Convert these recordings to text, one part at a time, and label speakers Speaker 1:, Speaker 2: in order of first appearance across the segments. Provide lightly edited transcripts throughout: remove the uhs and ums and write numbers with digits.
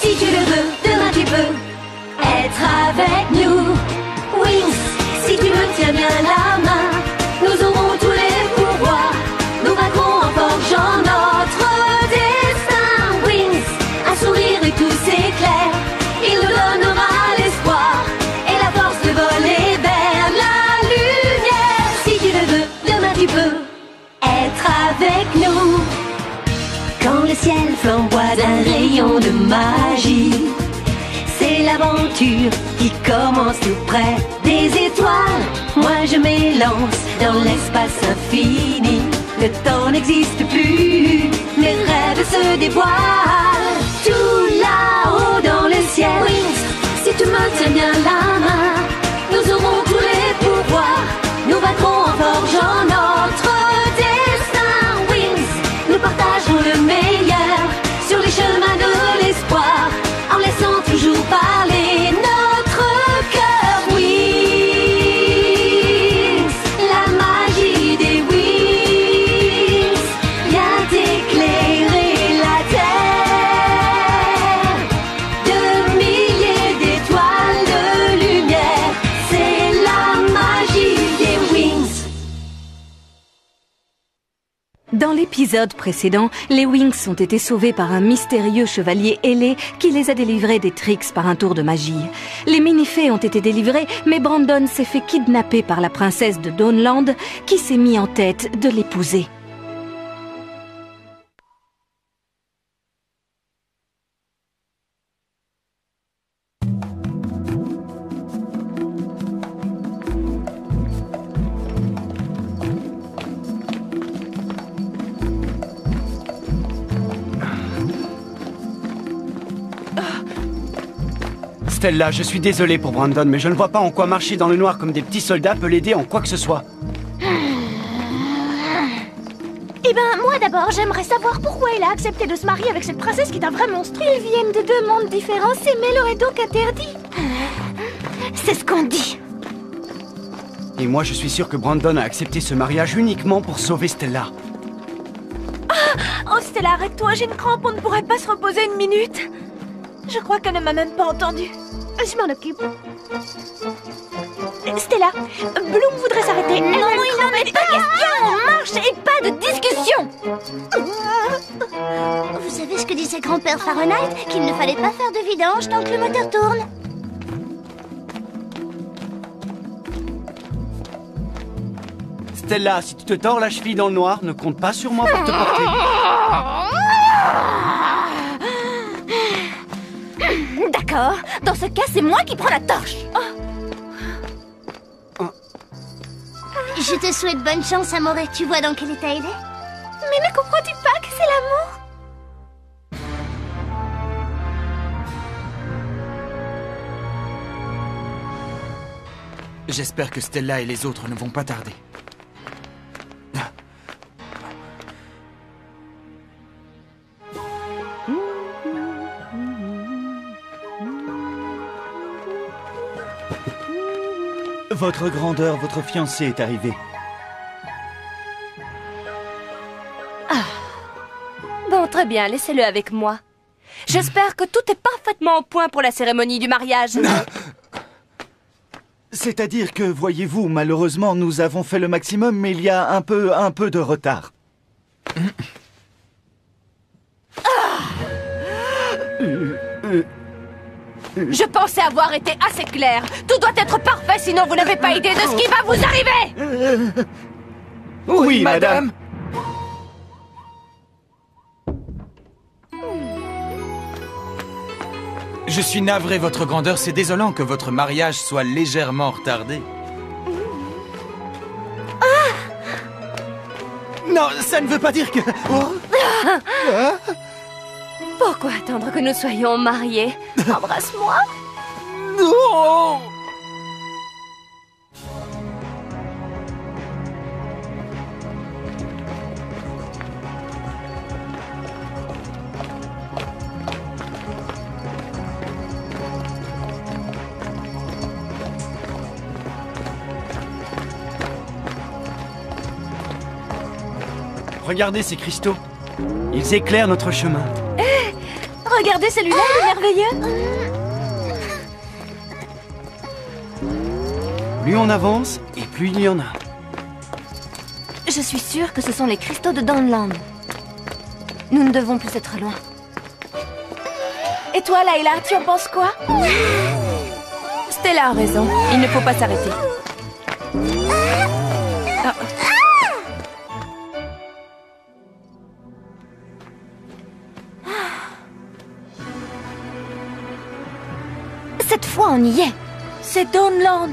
Speaker 1: Si tu le veux, demain tu peux être avec nous. Wings, si tu me tiens bien la main, nous aurons tous les pouvoirs. Nous vaincrons en forgeant notre destin. Wings, un sourire et tout s'éclaire. Il nous donnera l'espoir et la force de voler vers la lumière. Si tu le veux, demain tu peux être avec nous. Quand le ciel flamboie d'un rayon de magie, c'est l'aventure qui commence tout près des étoiles. Moi je m'élance dans l'espace infini. Le temps n'existe plus, mes rêves se dévoilent. Tout là-haut dans le ciel. Wings, si tu me tiens bien la main, nous aurons tous les pouvoirs. Nous vaincrons en forgeant notre destin. Wings, nous partagerons le meilleur sur les chemins de l'espoir, en laissant toujours parler notre cœur. Wings, la magie des Wings vient éclairer la terre. De milliers d'étoiles de lumière, c'est la magie des Wings.
Speaker 2: Dans l'épisode précédent, les Wings ont été sauvés par un mystérieux chevalier ailé qui les a délivrés des Trix par un tour de magie. Les mini-fées ont été délivrées, mais Brandon s'est fait kidnapper par la princesse de Dawnland qui s'est mis en tête de l'épouser.
Speaker 3: Stella, je suis désolé pour Brandon, mais je ne vois pas en quoi marcher dans le noir comme des petits soldats peut l'aider en quoi que ce soit.
Speaker 4: Eh ben, moi d'abord, j'aimerais savoir pourquoi il a accepté de se marier avec cette princesse qui est un vrai monstre. Ils viennent de deux mondes différents, s'aimer leur est donc interdit. C'est ce qu'on dit.
Speaker 3: Et moi, je suis sûr que Brandon a accepté ce mariage uniquement pour sauver Stella.
Speaker 4: Oh Stella, arrête-toi, j'ai une crampe, on ne pourrait pas se reposer une minute. Je crois qu'elle ne m'a même pas entendue. Je m'en occupe. Stella, Bloom voudrait s'arrêter. Non, il n'en est pas question. Marche et pas de discussion.
Speaker 5: Vous savez ce que disait grand-père Fahrenheit? Qu'il ne fallait pas faire de vidange tant que le moteur tourne.
Speaker 3: Stella, si tu te tords la cheville dans le noir, ne compte pas sur moi pour te porter.
Speaker 4: D'accord. Dans ce cas, c'est moi qui prends la torche.
Speaker 5: Je te souhaite bonne chance, Amoré. Tu vois dans quel état il est?
Speaker 4: Mais ne comprends-tu pas que c'est l'amour?
Speaker 6: J'espère que Stella et les autres ne vont pas tarder.
Speaker 7: Votre grandeur, votre fiancé est arrivé.
Speaker 8: Bon, très bien, laissez-le avec moi. J'espère que tout est parfaitement au point pour la cérémonie du mariage.
Speaker 7: C'est-à-dire que, voyez-vous, malheureusement, nous avons fait le maximum, mais il y a un peu de retard.
Speaker 8: Je pensais avoir été assez clair. Tout doit être parfait, sinon vous n'avez pas idée de ce qui va vous arriver.
Speaker 7: Oui, madame.
Speaker 6: Je suis navré, votre grandeur. C'est désolant que votre mariage soit légèrement retardé.
Speaker 7: Non, ça ne veut pas dire que... Oh.
Speaker 8: Pourquoi attendre que nous soyons mariés? Embrasse-moi.
Speaker 7: Non.
Speaker 3: Regardez ces cristaux. Ils éclairent notre chemin.
Speaker 4: Regardez celui-là, il est merveilleux.
Speaker 3: Plus on avance, et plus il y en a.
Speaker 8: Je suis sûre que ce sont les cristaux de Dawnland. Nous ne devons plus être loin.
Speaker 4: Et toi, Layla, tu en penses quoi?
Speaker 8: Stella a raison. Il ne faut pas s'arrêter. Ah. Cette fois, on y est.
Speaker 4: C'est Dawnland.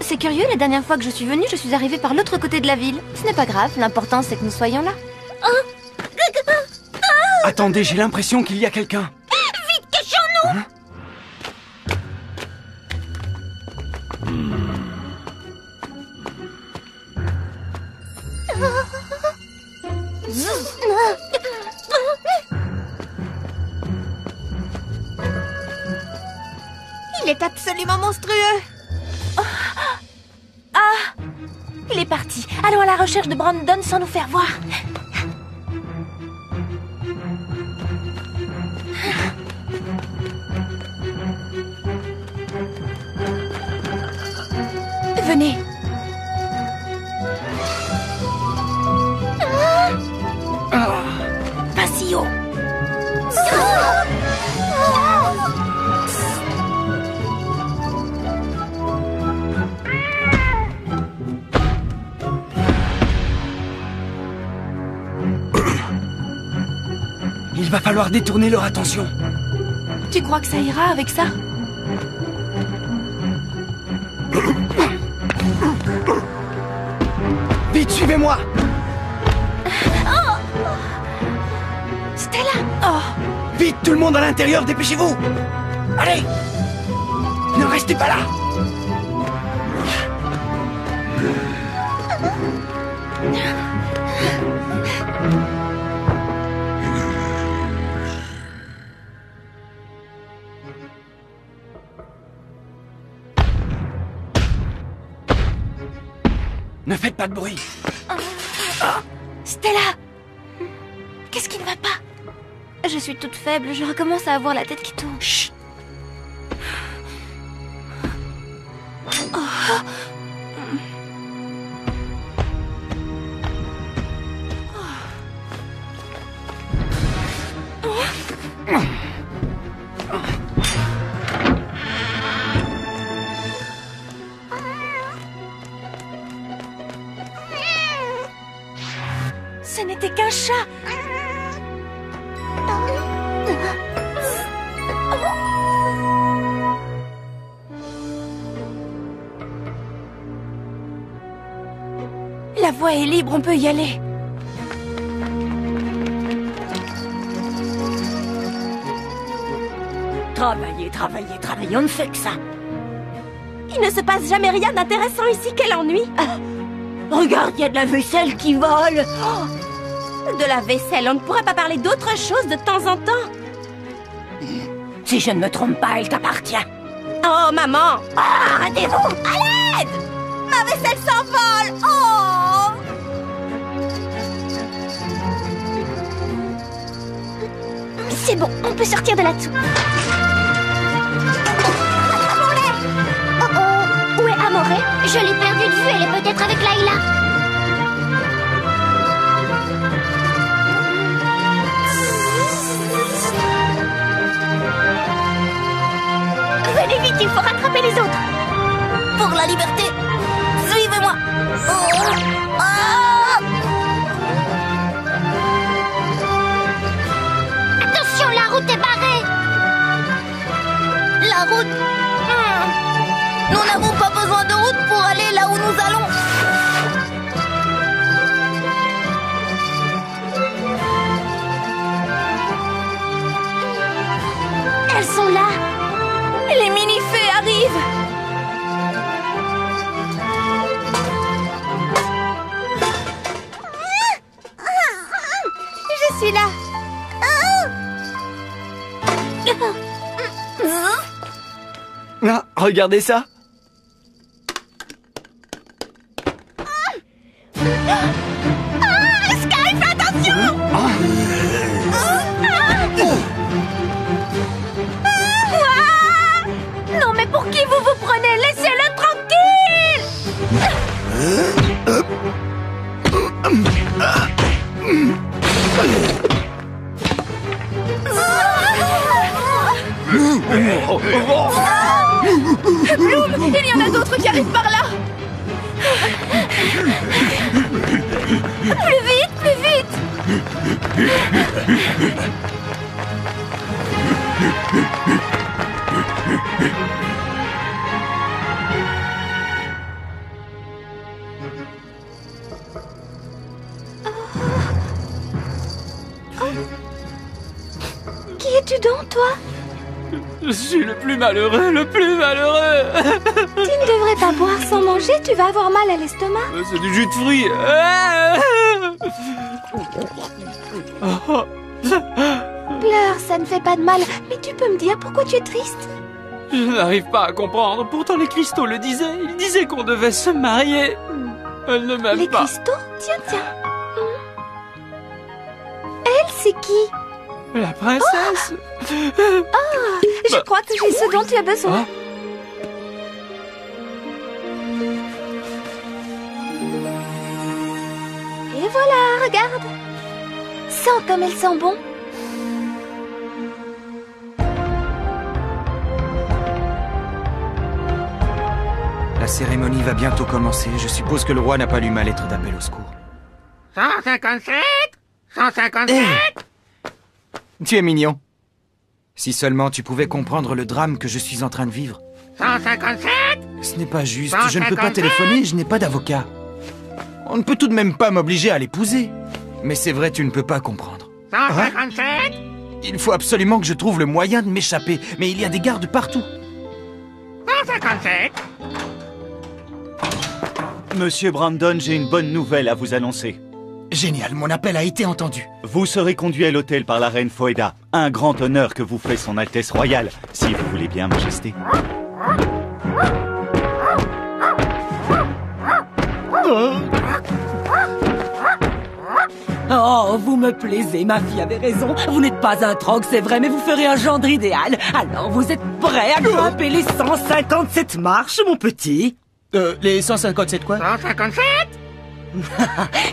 Speaker 8: C'est curieux, la dernière fois que je suis venue, je suis arrivée par l'autre côté de la ville. Ce n'est pas grave, l'important c'est que nous soyons là.
Speaker 3: Attendez, j'ai l'impression qu'il y a quelqu'un.
Speaker 4: Vite, cachons-nous!
Speaker 8: Il est absolument monstrueux.
Speaker 4: Il est parti. Allons à la recherche de Brandon sans nous faire voir. Venez. Pas si haut.
Speaker 3: Il va falloir détourner leur attention.
Speaker 4: Tu crois que ça ira avec ça?
Speaker 3: Vite, suivez-moi!
Speaker 4: Stella! Oh!
Speaker 3: Vite, tout le monde à l'intérieur, dépêchez-vous! Allez! Ne restez pas là! Ne faites pas de bruit.
Speaker 4: Stella! Qu'est-ce qui ne va pas?
Speaker 8: Je suis toute faible, je recommence à avoir la tête qui tourne.
Speaker 3: Chut!
Speaker 4: Ce n'était qu'un chat. La voie est libre, on peut y aller.
Speaker 1: Travaillez, travaillez, travaillez, on ne fait que ça.
Speaker 4: Il ne se passe jamais rien d'intéressant ici, quel ennui.
Speaker 1: Regarde, il y a de la vaisselle qui vole.
Speaker 4: De la vaisselle, on ne pourrait pas parler d'autre chose de temps en temps.
Speaker 1: Si je ne me trompe pas, elle t'appartient.
Speaker 4: Oh, maman!
Speaker 1: Arrêtez-vous!
Speaker 4: À l'aide! Ma vaisselle s'envole! Oh! C'est bon, on peut sortir de là-dessous.
Speaker 5: Oh oh, où est Amoré? Je l'ai perdue de vue, elle est peut-être avec Layla.
Speaker 4: Venez vite, il faut rattraper les autres.
Speaker 8: Pour la liberté, suivez-moi.
Speaker 5: Attention, la route est barrée.
Speaker 8: La route. Nous n'avons pas besoin de route pour aller là où nous allons.
Speaker 5: Elles sont là.
Speaker 4: Les mini-fées arrivent. Je suis là.
Speaker 3: Ah, regardez ça!
Speaker 4: Sky, fais attention!
Speaker 8: Bloom, il y en a d'autres qui arrivent par là. Plus vite, plus vite.
Speaker 4: Qui es-tu donc, toi?
Speaker 9: Je suis le plus malheureux, le plus malheureux.
Speaker 4: Tu ne devrais pas boire sans manger, tu vas avoir mal à l'estomac.
Speaker 9: C'est du jus de fruits.
Speaker 4: Pleure, ça ne fait pas de mal. Mais tu peux me dire pourquoi tu es triste?
Speaker 9: Je n'arrive pas à comprendre. Pourtant les cristaux le disaient. Ils disaient qu'on devait se marier. Elle ne m'aime
Speaker 4: Les
Speaker 9: pas.
Speaker 4: cristaux? Tiens, tiens. Elle, c'est qui?
Speaker 9: La princesse.
Speaker 4: Je crois que j'ai ce dont tu as besoin. Et voilà, regarde. Sens comme elle sent bon.
Speaker 6: La cérémonie va bientôt commencer. Je suppose que le roi n'a pas lu ma lettre d'appel au secours.
Speaker 10: 157 157
Speaker 6: Tu es mignon. Si seulement tu pouvais comprendre le drame que je suis en train de vivre.
Speaker 10: 157
Speaker 6: Ce n'est pas juste. Je ne peux pas téléphoner, je n'ai pas d'avocat. On ne peut tout de même pas m'obliger à l'épouser. Mais c'est vrai, tu ne peux pas comprendre.
Speaker 10: 157
Speaker 6: Il faut absolument que je trouve le moyen de m'échapper. Mais il y a des gardes partout.
Speaker 10: 157
Speaker 7: Monsieur Brandon, j'ai une bonne nouvelle à vous annoncer.
Speaker 6: Génial, mon appel a été entendu.
Speaker 7: Vous serez conduit à l'hôtel par la reine Foeda. Un grand honneur que vous fait son Altesse Royale, si vous voulez bien, Majesté.
Speaker 11: Oh, vous me plaisez, ma fille avait raison. Vous n'êtes pas un troc, c'est vrai, mais vous ferez un gendre idéal. Alors, vous êtes prêt à grimper les 157 marches, mon petit?
Speaker 6: Les 157 quoi?
Speaker 10: 157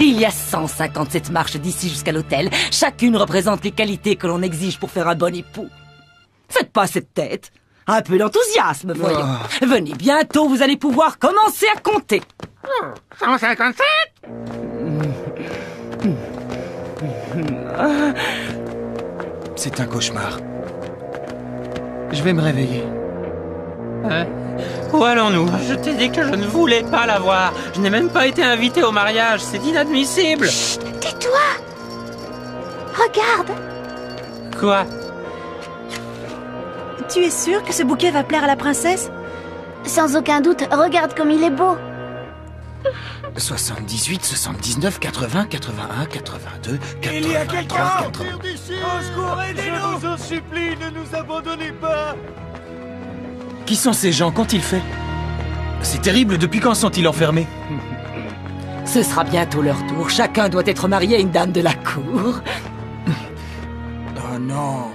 Speaker 11: Il y a 157 marches d'ici jusqu'à l'hôtel. Chacune représente les qualités que l'on exige pour faire un bon époux. Faites pas cette tête. Un peu d'enthousiasme, voyons. Venez, bientôt, vous allez pouvoir commencer à compter.
Speaker 10: 157
Speaker 6: C'est un cauchemar. Je vais me réveiller.
Speaker 9: Où allons-nous? Je t'ai dit que je ne voulais pas la voir. Je n'ai même pas été invité au mariage. C'est inadmissible.
Speaker 4: Chut, tais-toi. Regarde.
Speaker 9: Quoi?
Speaker 2: Tu es sûr que ce bouquet va plaire à la princesse?
Speaker 5: Sans aucun doute, regarde comme il est beau.
Speaker 6: 78, 79, 80, 81, 82, 83,
Speaker 7: Il y a quelqu'un
Speaker 6: 80...
Speaker 7: Au secours, aidez-nous! Je vous en supplie, ne nous abandonnez pas!
Speaker 6: Qui sont ces gens? Qu'ont-ils fait? C'est terrible, depuis quand sont-ils enfermés?
Speaker 11: Ce sera bientôt leur tour. Chacun doit être marié à une dame de la cour.
Speaker 6: Oh non.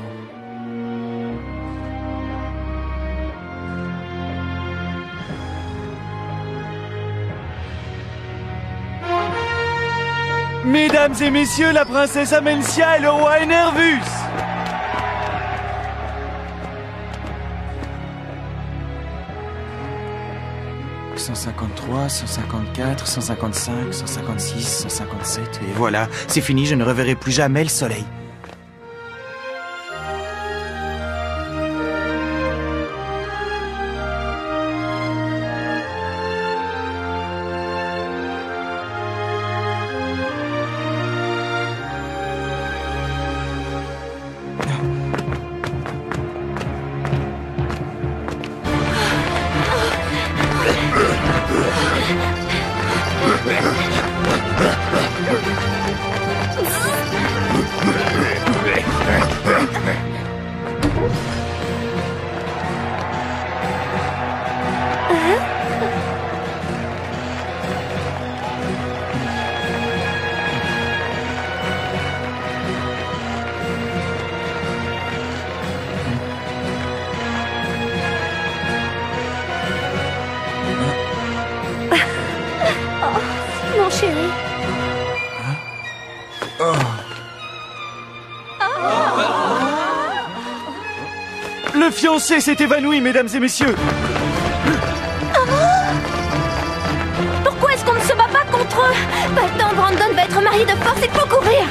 Speaker 7: Mesdames et messieurs, la princesse Amencia et le roi Enervus! «
Speaker 6: 153, 154, 155, 156, 157... Et voilà, c'est fini, je ne reverrai plus jamais le soleil.
Speaker 7: Le fiancé s'est évanoui, mesdames et messieurs.
Speaker 4: Pourquoi est-ce qu'on ne se bat pas contre eux? Pas le temps, Brandon va être marié de force, il faut courir.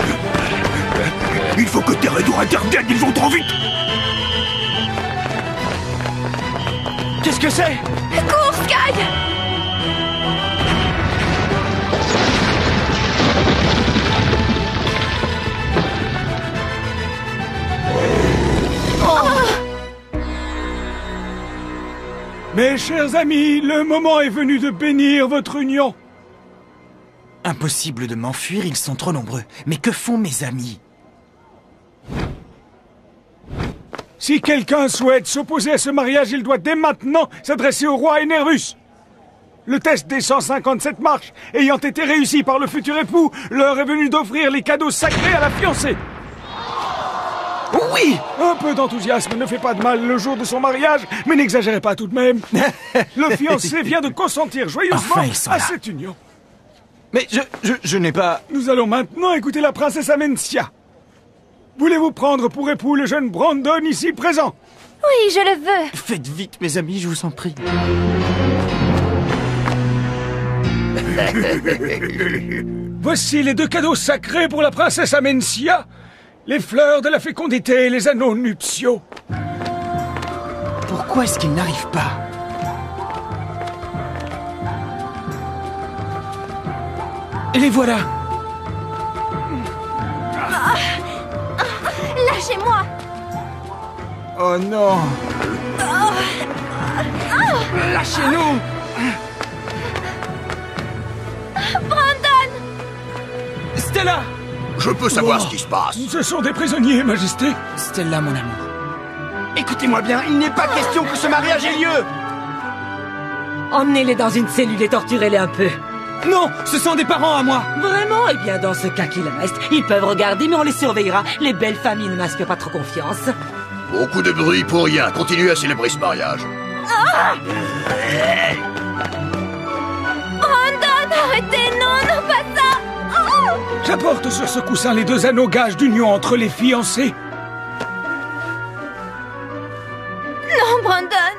Speaker 12: Il faut que Teredo intervienne, ils vont trop vite.
Speaker 3: Qu'est-ce que c'est?
Speaker 4: Cours, Sky!
Speaker 13: Mes chers amis, le moment est venu de bénir votre union.
Speaker 6: Impossible de m'enfuir, ils sont trop nombreux. Mais que font mes amis?
Speaker 13: Si quelqu'un souhaite s'opposer à ce mariage, il doit dès maintenant s'adresser au roi Enervus. Le test des 157 marches ayant été réussi par le futur époux, l'heure est venue d'offrir les cadeaux sacrés à la fiancée.
Speaker 6: Oui!
Speaker 13: Un peu d'enthousiasme ne fait pas de mal le jour de son mariage, mais n'exagérez pas tout de même. Le fiancé vient de consentir joyeusement à cette union.
Speaker 6: Mais je n'ai pas...
Speaker 13: Nous allons maintenant écouter la princesse Amencia. Voulez-vous prendre pour époux le jeune Brandon ici présent?
Speaker 4: Oui, je le veux.
Speaker 6: Faites vite, mes amis, je vous en prie.
Speaker 13: Voici les 2 cadeaux sacrés pour la princesse Amencia. Les fleurs de la fécondité et les anneaux nuptiaux.
Speaker 6: Pourquoi est-ce qu'ils n'arrivent pas? Et les voilà.
Speaker 4: Lâchez-moi.
Speaker 6: Oh non.
Speaker 3: Lâchez-nous.
Speaker 4: Brandon!
Speaker 6: Stella!
Speaker 12: Je peux savoir ce qui se passe.
Speaker 13: Ce sont des prisonniers, Majesté.
Speaker 6: Stella, mon amour.
Speaker 3: Écoutez-moi bien, il n'est pas question que ce mariage ait lieu.
Speaker 11: Emmenez-les dans une cellule et torturez-les un peu.
Speaker 6: Non, ce sont des parents à moi.
Speaker 11: Vraiment? Eh bien, dans ce cas qu'il reste, ils peuvent regarder, mais on les surveillera. Les belles familles ne m'inspirent pas trop confiance.
Speaker 12: Beaucoup de bruit pour rien. Continuez à célébrer ce mariage.
Speaker 4: Brandon, arrêtez, non, non, pas ça.
Speaker 13: J'apporte sur ce coussin les 2 anneaux gages d'union entre les fiancés.
Speaker 4: Non, Brandon.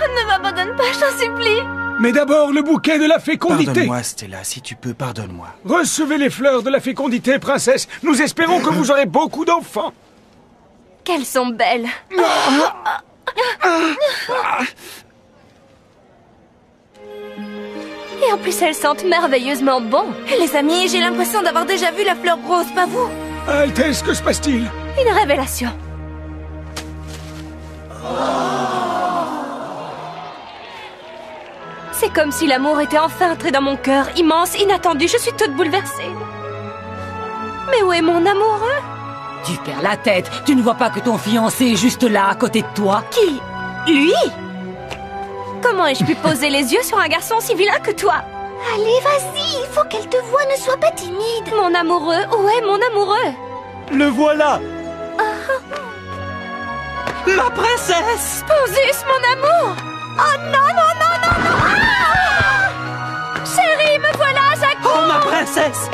Speaker 4: Ne m'abandonne pas, je t'en supplie.
Speaker 13: Mais d'abord, le bouquet de la fécondité.
Speaker 6: Pardonne-moi, Stella, si tu peux, pardonne-moi.
Speaker 13: Recevez les fleurs de la fécondité, princesse. Nous espérons que vous aurez beaucoup d'enfants.
Speaker 4: Qu'elles sont belles. Et en plus, elles sentent merveilleusement bon. Les amis, j'ai l'impression d'avoir déjà vu la fleur rose, pas vous?
Speaker 13: Altesse, que se passe-t-il?
Speaker 4: Une révélation. C'est comme si l'amour était enfin entré dans mon cœur, immense, inattendu. Je suis toute bouleversée. Mais où est mon amoureux?
Speaker 11: Tu perds la tête. Tu ne vois pas que ton fiancé est juste là, à côté de toi?
Speaker 4: Qui? Lui? Comment ai-je pu poser les yeux sur un garçon aussi vilain que toi?
Speaker 5: Allez, vas-y, il faut qu'elle te voie, ne sois pas timide.
Speaker 4: Mon amoureux? Où est mon amoureux?
Speaker 7: Le voilà.
Speaker 11: Ma princesse!
Speaker 4: Sponzus, mon amour! Oh non, non, non, non, non! Ah! Chérie, me voilà, j'accours!
Speaker 11: Oh, ma princesse!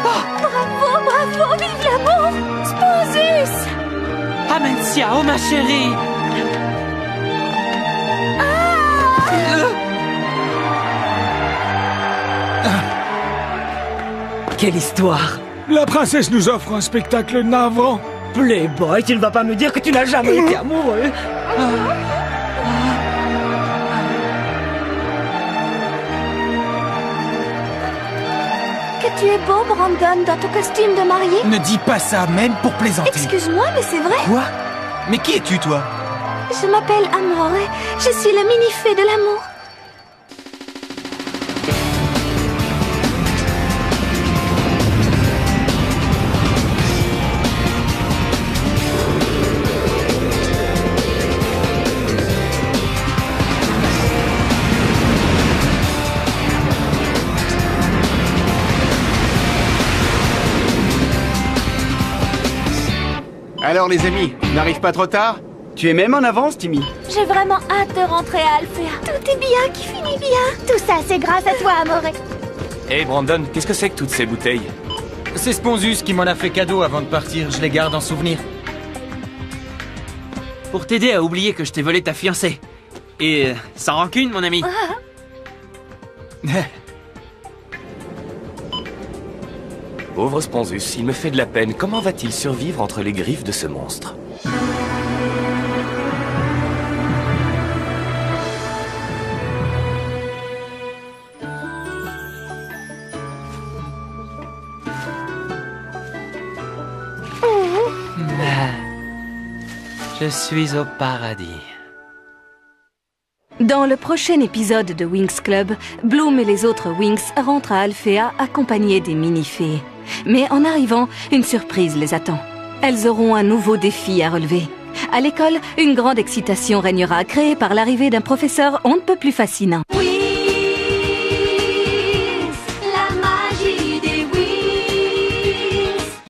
Speaker 4: Bravo, bravo, vive l'amour! Sponzus!
Speaker 11: Amencia, oh ma chérie! Quelle histoire!
Speaker 13: La princesse nous offre un spectacle navrant.
Speaker 11: Playboy, tu ne vas pas me dire que tu n'as jamais été amoureux.
Speaker 4: Que tu es beau, Brandon, dans ton costume de mariée.
Speaker 6: Ne dis pas ça, même pour plaisanter.
Speaker 4: Excuse-moi, mais c'est vrai.
Speaker 6: Quoi? Mais qui es-tu, toi?
Speaker 4: Je m'appelle Amore. Je suis le mini-fée de l'amour.
Speaker 3: Alors les amis, on n'arrive pas trop tard? Tu es même en avance, Timmy.
Speaker 4: J'ai vraiment hâte de rentrer à Alfea.
Speaker 5: Tout est bien qui finit bien. Tout ça, c'est grâce à toi, Amore.
Speaker 9: Hé Brandon, qu'est-ce que c'est que toutes ces bouteilles?
Speaker 6: C'est Sponzus qui m'en a fait cadeau avant de partir, je les garde en souvenir.
Speaker 9: pour t'aider à oublier que je t'ai volé ta fiancée. Et sans rancune, mon ami.
Speaker 14: Pauvre Sponzus, il me fait de la peine. Comment va-t-il survivre entre les griffes de ce monstre?
Speaker 9: Je suis au paradis.
Speaker 2: Dans le prochain épisode de Winx Club, Bloom et les autres Winx rentrent à Alphea accompagnés des mini-fées. Mais en arrivant, une surprise les attend. Elles auront un nouveau défi à relever. À l'école, une grande excitation régnera, créée par l'arrivée d'un professeur on ne peut plus fascinant.